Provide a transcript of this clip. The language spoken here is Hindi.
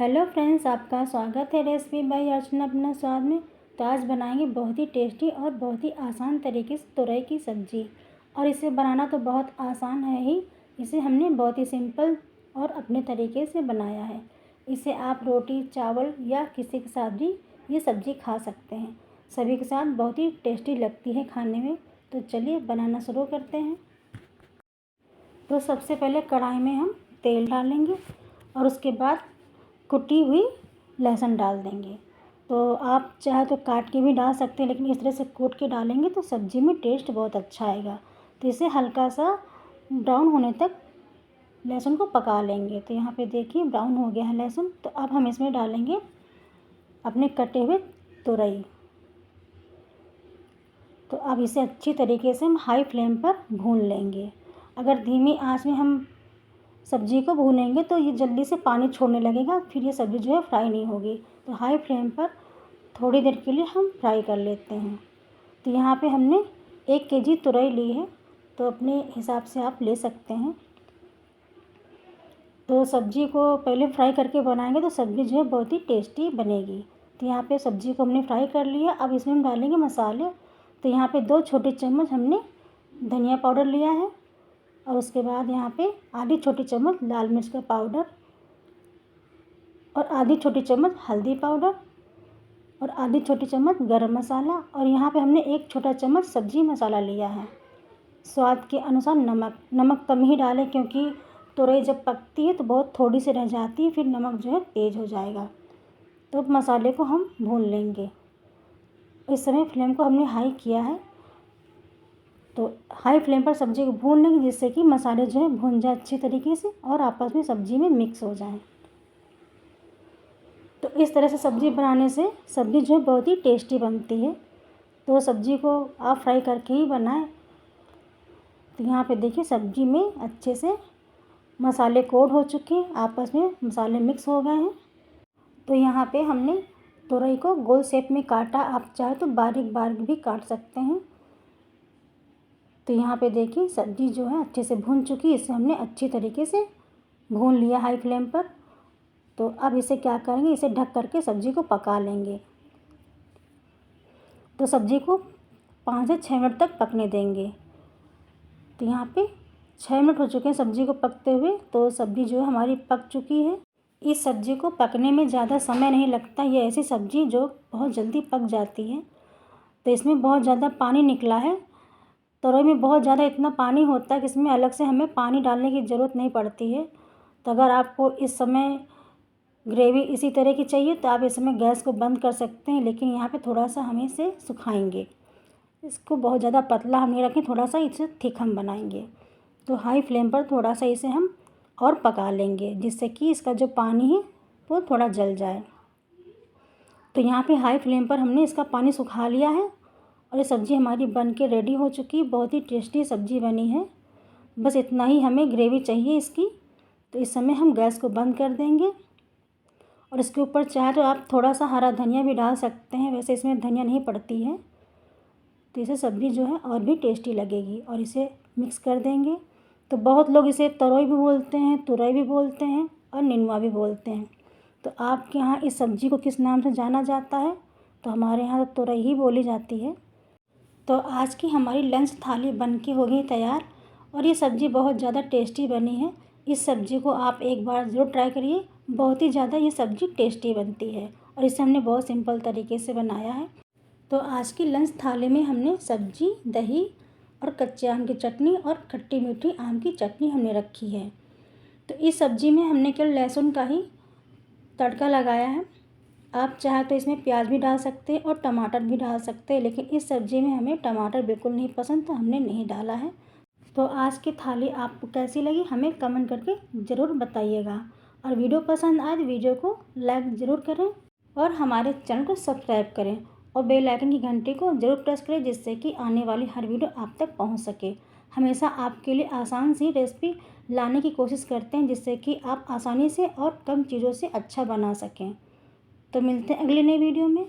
हेलो फ्रेंड्स, आपका स्वागत है रेसिपी बाय अर्चना अपना स्वाद में। तो आज बनाएंगे बहुत ही टेस्टी और बहुत ही आसान तरीके से तुरई की सब्ज़ी। और इसे बनाना तो बहुत आसान है ही। इसे हमने बहुत ही सिंपल और अपने तरीके से बनाया है। इसे आप रोटी, चावल या किसी के साथ भी ये सब्ज़ी खा सकते हैं। सभी के साथ बहुत ही टेस्टी लगती है खाने में। तो चलिए बनाना शुरू करते हैं। तो सबसे पहले कढ़ाई में हम तेल डालेंगे और उसके बाद कुटी हुई लहसुन डाल देंगे। तो आप चाहे तो काट के भी डाल सकते हैं, लेकिन इस तरह से कूट के डालेंगे तो सब्ज़ी में टेस्ट बहुत अच्छा आएगा। तो इसे हल्का सा ब्राउन होने तक लहसुन को पका लेंगे। तो यहाँ पे देखिए ब्राउन हो गया है लहसुन। तो अब हम इसमें डालेंगे अपने कटे हुए तुरई। तो अब इसे अच्छी तरीके से हम हाई फ्लेम पर भून लेंगे। अगर धीमी आंच में हम सब्ज़ी को भूनेंगे तो ये जल्दी से पानी छोड़ने लगेगा, फिर ये सब्ज़ी जो है फ्राई नहीं होगी। तो हाई फ्लेम पर थोड़ी देर के लिए हम फ्राई कर लेते हैं। तो यहाँ पे हमने 1 केजी तुरई ली है, तो अपने हिसाब से आप ले सकते हैं। तो सब्ज़ी को पहले फ्राई करके बनाएंगे तो सब्ज़ी जो है बहुत ही टेस्टी बनेगी। तो यहाँ पे सब्ज़ी को हमने फ्राई कर लिया। अब इसमें हम डालेंगे मसाले। तो यहाँ पे 2 छोटे चम्मच हमने धनिया पाउडर लिया है और उसके बाद यहाँ पे आधी छोटी चम्मच लाल मिर्च का पाउडर और आधी छोटी चम्मच हल्दी पाउडर और आधी छोटी चम्मच गरम मसाला। और यहाँ पे हमने 1 छोटा चम्मच सब्ज़ी मसाला लिया है। स्वाद के अनुसार नमक कम ही डालें, क्योंकि तुरई जब पकती है तो बहुत थोड़ी सी रह जाती है, फिर नमक जो है तेज़ हो जाएगा। तो मसाले को हम भून लेंगे। इस समय फ्लेम को हमने हाई किया है। तो हाई फ्लेम पर सब्ज़ी को भून लेंगे, जिससे कि मसाले जो है भून जाए अच्छी तरीके से और आपस में सब्ज़ी में मिक्स हो जाएं। तो इस तरह से सब्ज़ी बनाने से सब्ज़ी जो है बहुत ही टेस्टी बनती है। तो सब्ज़ी को आप फ्राई करके ही बनाएं। तो यहाँ पे देखिए सब्ज़ी में अच्छे से मसाले कोट हो चुके हैं, आपस में मसाले मिक्स हो गए हैं। तो यहाँ पे हमने तुरई को गोल शेप में काटा, आप चाहे तो बारीक बारीक भी काट सकते हैं। तो यहाँ पे देखिए सब्ज़ी जो है अच्छे से भून चुकी है। इसे हमने अच्छी तरीके से भून लिया हाई फ्लेम पर। तो अब इसे क्या करेंगे, इसे ढक करके सब्ज़ी को पका लेंगे। तो सब्ज़ी को 5 से 6 मिनट तक पकने देंगे। तो यहाँ पे 6 मिनट हो चुके हैं सब्ज़ी को पकते हुए। तो सब्ज़ी जो है हमारी पक चुकी है। इस सब्ज़ी को पकने में ज़्यादा समय नहीं लगता। ये ऐसी सब्ज़ी जो बहुत जल्दी पक जाती है। तो इसमें बहुत ज़्यादा पानी निकला है। तुरई में बहुत ज़्यादा इतना पानी होता है कि इसमें अलग से हमें पानी डालने की ज़रूरत नहीं पड़ती है। तो अगर आपको इस समय ग्रेवी इसी तरह की चाहिए तो आप इस समय गैस को बंद कर सकते हैं, लेकिन यहाँ पे थोड़ा सा हम इसे सुखाएंगे। इसको बहुत ज़्यादा पतला हम नहीं रखें, थोड़ा सा इसे थिक हम बनाएंगे। तो हाई फ्लेम पर थोड़ा सा इसे हम और पका लेंगे, जिससे कि इसका जो पानी है वो थोड़ा जल जाए। तो यहाँ पे हाई फ्लेम पर हमने इसका पानी सुखा लिया है और ये सब्ज़ी हमारी बन के रेडी हो चुकी है। बहुत ही टेस्टी सब्ज़ी बनी है। बस इतना ही हमें ग्रेवी चाहिए इसकी। तो इस समय हम गैस को बंद कर देंगे और इसके ऊपर चाहे तो आप थोड़ा सा हरा धनिया भी डाल सकते हैं। वैसे इसमें धनिया नहीं पड़ती है, तो इसे सब्ज़ी जो है और भी टेस्टी लगेगी। और इसे मिक्स कर देंगे। तो बहुत लोग इसे तरोई भी बोलते हैं, तुरई भी बोलते हैं और निनुआ भी बोलते हैं। तो आपके यहाँ इस सब्ज़ी को किस नाम से जाना जाता है? तो हमारे यहाँ तो तुरई ही बोली जाती है। तो आज की हमारी लंच थाली बन के हो गई तैयार और ये सब्ज़ी बहुत ज़्यादा टेस्टी बनी है। इस सब्ज़ी को आप एक बार ज़रूर ट्राई करिए। बहुत ही ज़्यादा ये सब्ज़ी टेस्टी बनती है और इसे हमने बहुत सिंपल तरीके से बनाया है। तो आज की लंच थाली में हमने सब्ज़ी, दही और कच्चे आम की चटनी और खट्टी मीठी आम की चटनी हमने रखी है। तो इस सब्ज़ी में हमने केवल लहसुन का ही तड़का लगाया है। आप चाहे तो इसमें प्याज भी डाल सकते हैं और टमाटर भी डाल सकते हैं, लेकिन इस सब्ज़ी में हमें टमाटर बिल्कुल नहीं पसंद, तो हमने नहीं डाला है। तो आज की थाली आपको कैसी लगी हमें कमेंट करके ज़रूर बताइएगा। और वीडियो पसंद आए तो वीडियो को लाइक ज़रूर करें और हमारे चैनल को सब्सक्राइब करें और बेल आइकन की घंटी को ज़रूर प्रेस करें, जिससे कि आने वाली हर वीडियो आप तक पहुंच सके। हमेशा आपके लिए आसान सी रेसिपी लाने की कोशिश करते हैं, जिससे कि आप आसानी से और कम चीज़ों से अच्छा बना सकें। तो मिलते हैं अगली नई वीडियो में।